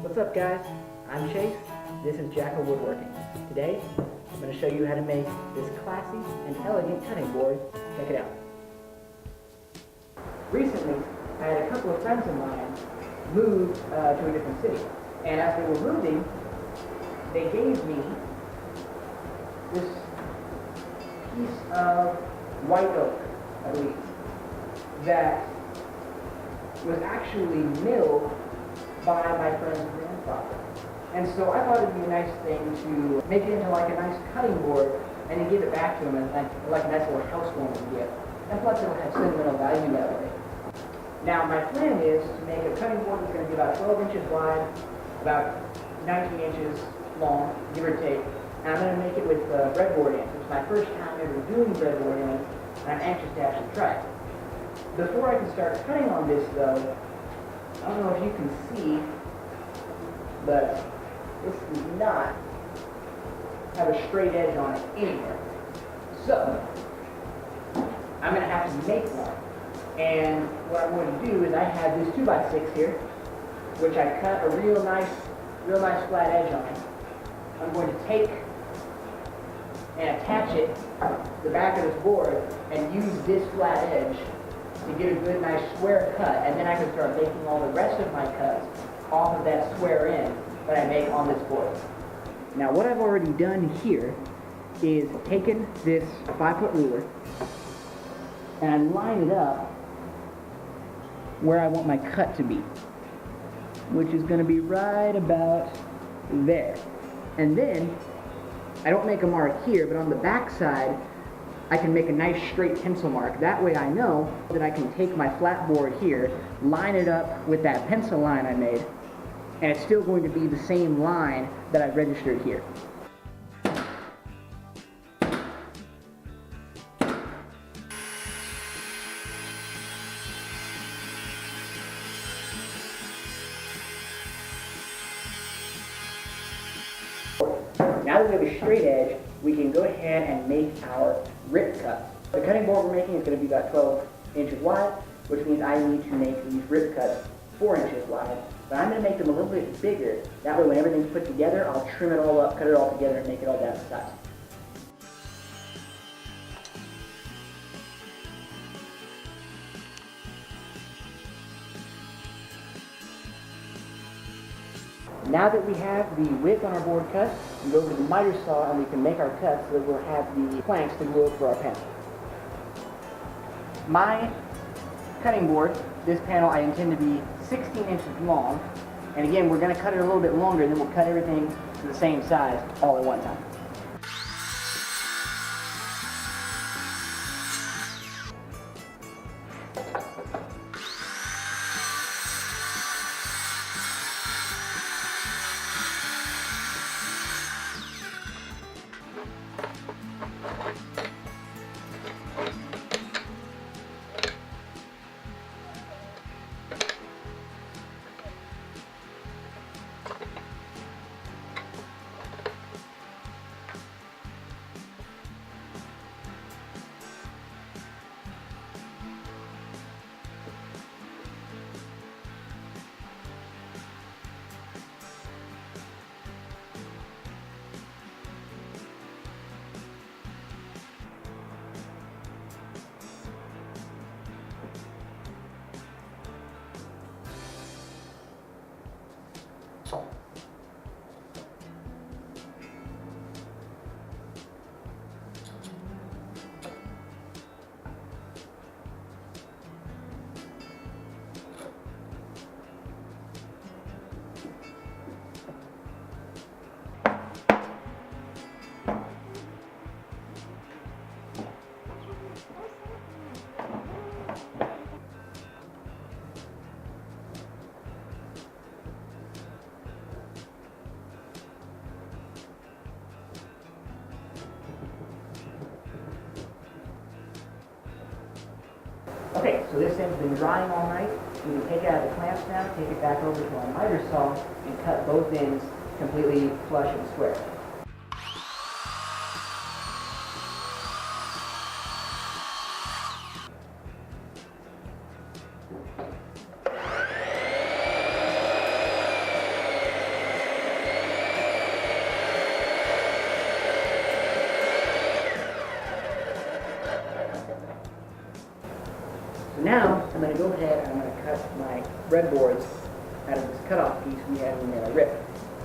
What's up guys? I'm Chase, this is Jackal Woodworking. Today, I'm going to show you how to make this classy and elegant cutting board. Check it out. Recently, I had a couple of friends of mine move to a different city. And as they were moving, they gave me this piece of white oak, I believe, that was actually milled by my friend's grandfather. And so I thought it'd be a nice thing to make it into like a nice cutting board and then give it back to him as like a nice little housewarming gift. And plus it'll have sentimental value that way. Now my plan is to make a cutting board that's going to be about 12 inches wide, about 19 inches long, give or take. And I'm going to make it with breadboard ends. It's my first time ever doing breadboard ends, and I'm anxious to actually try it. Before I can start cutting on this though, I don't know if you can see, but this does not have a straight edge on it anywhere. So, I'm going to have to make one. And what I'm going to do is I have this 2x6 here, which I cut a real nice flat edge on. I'm going to take and attach it to the back of this board and use this flat edge to get a good, nice square cut, and then I can start making all the rest of my cuts off of that square end that I make on this board. Now what I've already done here is taken this 5-foot ruler and I line it up where I want my cut to be, which is going to be right about there. And then I don't make a mark here, but on the back side I can make a nice straight pencil mark. That way I know that I can take my flat board here, line it up with that pencil line I made, and it's still going to be the same line that I registered here. Now that we have a straight edge, we can go ahead and make our rip cuts. The cutting board we're making is going to be about 12 inches wide, which means I need to make these rip cuts 4 inches wide. But I'm going to make them a little bit bigger. That way when everything's put together, I'll trim it all up, cut it all together, and make it all down to size. Now that we have the width on our board cut, we go over to the miter saw and we can make our cuts so that we'll have the planks to glue over our panel. My cutting board, this panel, I intend to be 16 inches long. And again, we're going to cut it a little bit longer, and then we'll cut everything to the same size all at one time. Okay, so this thing's been drying all night. We can take it out of the clamps now, take it back over to our miter saw, and cut both ends completely flush and square. going to go ahead and I'm going to cut my breadboards out of this cutoff piece we had in the rip.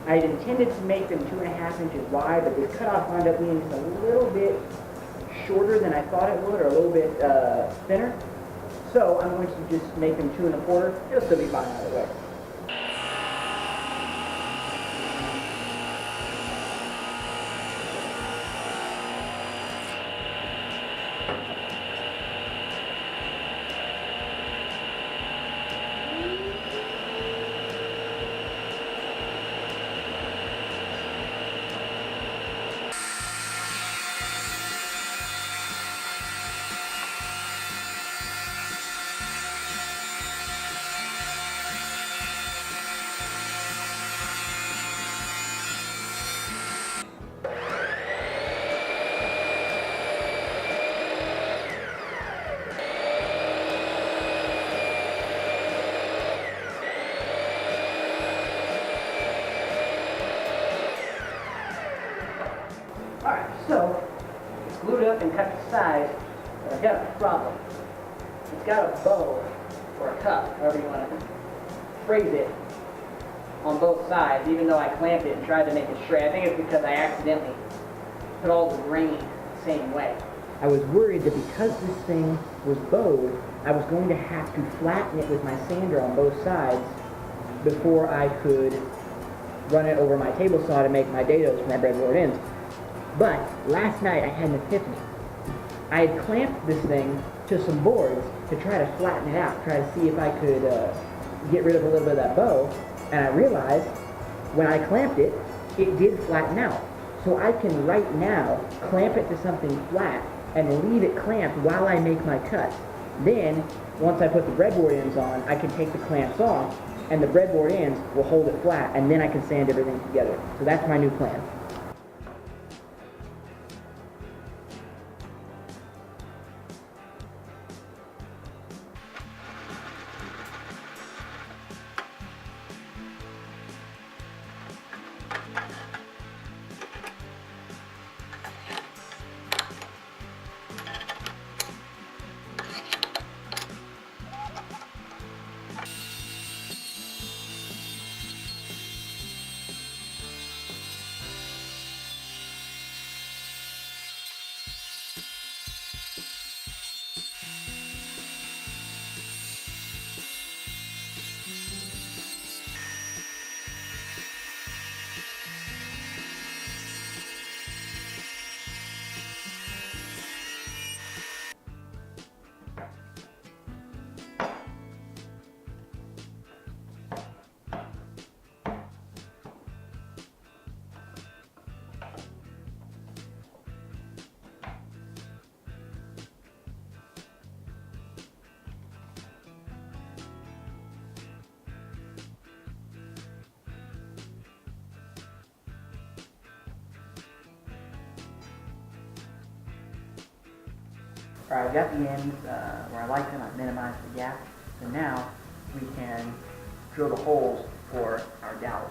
I had intended to make them 2.5 inches wide, but this cutoff wound up being just a little bit shorter than I thought it would, or a little bit thinner. So I'm going to just make them 2 1/4. It'll still be fine either way. Alright, so it's glued up and cut to size, but I've got a problem. It's got a bow, or a cup, however you want to phrase it, on both sides, even though I clamped it and tried to make it straight. I think it's because I accidentally put all the grain the same way. I was worried that because this thing was bowed, I was going to have to flatten it with my sander on both sides before I could run it over my table saw to make my dados for my breadboard ends. But last night I had an epiphany. I had clamped this thing to some boards to try to flatten it out, try to see if I could get rid of a little bit of that bow, and I realized when I clamped it, it did flatten out. So I can right now clamp it to something flat and leave it clamped while I make my cuts. Then, once I put the breadboard ends on, I can take the clamps off, and the breadboard ends will hold it flat, and then I can sand everything together. So that's my new plan. Alright, I've got the ends where I like them. I've minimized the gap. So now we can drill the holes for our dowels.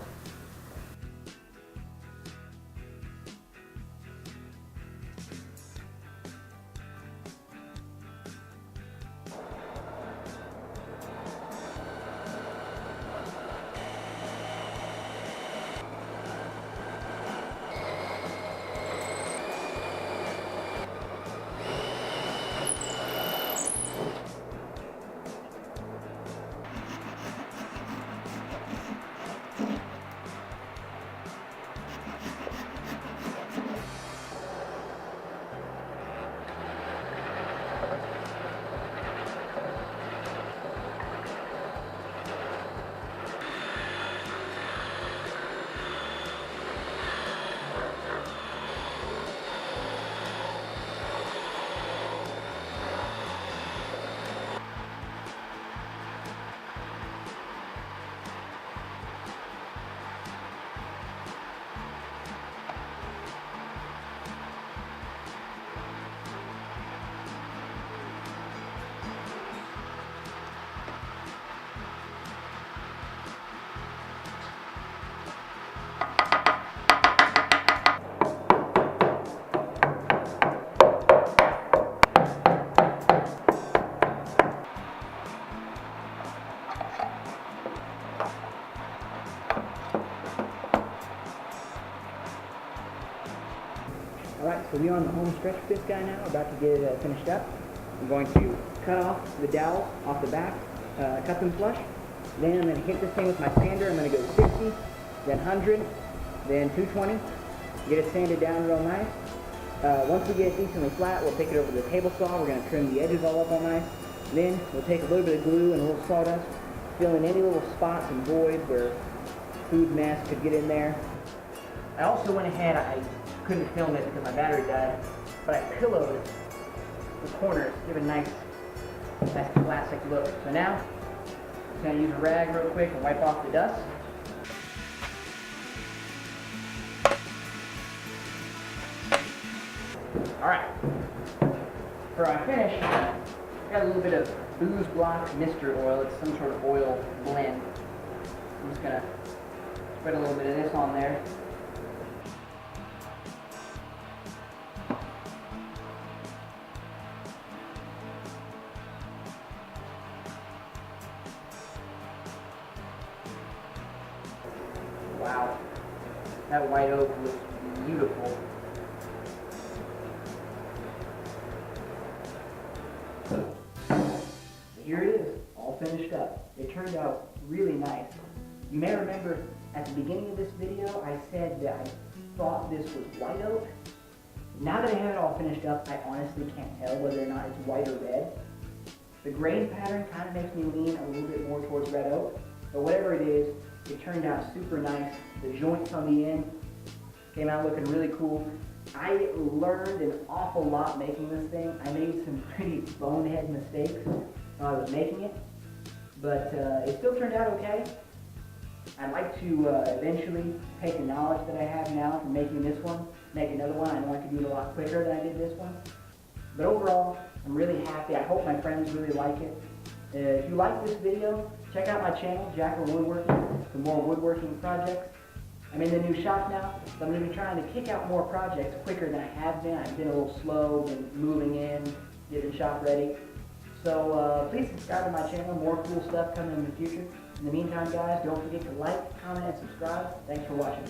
So we're on the home stretch with this guy now, about to get it finished up. I'm going to cut off the dowels off the back, cut them flush. Then I'm going to hit this thing with my sander. I'm going to go 60, then 100, then 220. Get it sanded down real nice. Once we get it decently flat, we'll take it over to the table saw. We're going to trim the edges all up all nice. Then we'll take a little bit of glue and a little sawdust, fill in any little spots and voids where food mess could get in there. I also went ahead, I couldn't film it because my battery died, but I pillowed the corners, give it a nice classic look. So now, I'm just going to use a rag real quick and wipe off the dust. Alright, for our finish, I got a little bit of Booze Block Mister Oil. It's some sort of oil blend. I'm just going to spread a little bit of this on there. Wow, that white oak looks beautiful. Here it is, all finished up. It turned out really nice. You may remember at the beginning of this video, I said that I thought this was white oak. Now that I have it all finished up, I honestly can't tell whether or not it's white or red. The grain pattern kind of makes me lean a little bit more towards red oak, but whatever it is, it turned out super nice. The joints on the end came out looking really cool. I learned an awful lot making this thing. I made some pretty bonehead mistakes while I was making it, but it still turned out okay. I'd like to eventually take the knowledge that I have now from making this one, make another one. I know I could do it a lot quicker than I did this one. But overall, I'm really happy. I hope my friends really like it. If you like this video, check out my channel, Jack Woodworking, for more woodworking projects. I'm in the new shop now, so I'm going to be trying to kick out more projects quicker than I have been. I've been a little slow, been moving in, getting the shop ready. So please subscribe to my channel, more cool stuff coming in the future. In the meantime, guys, don't forget to like, comment, and subscribe. Thanks for watching.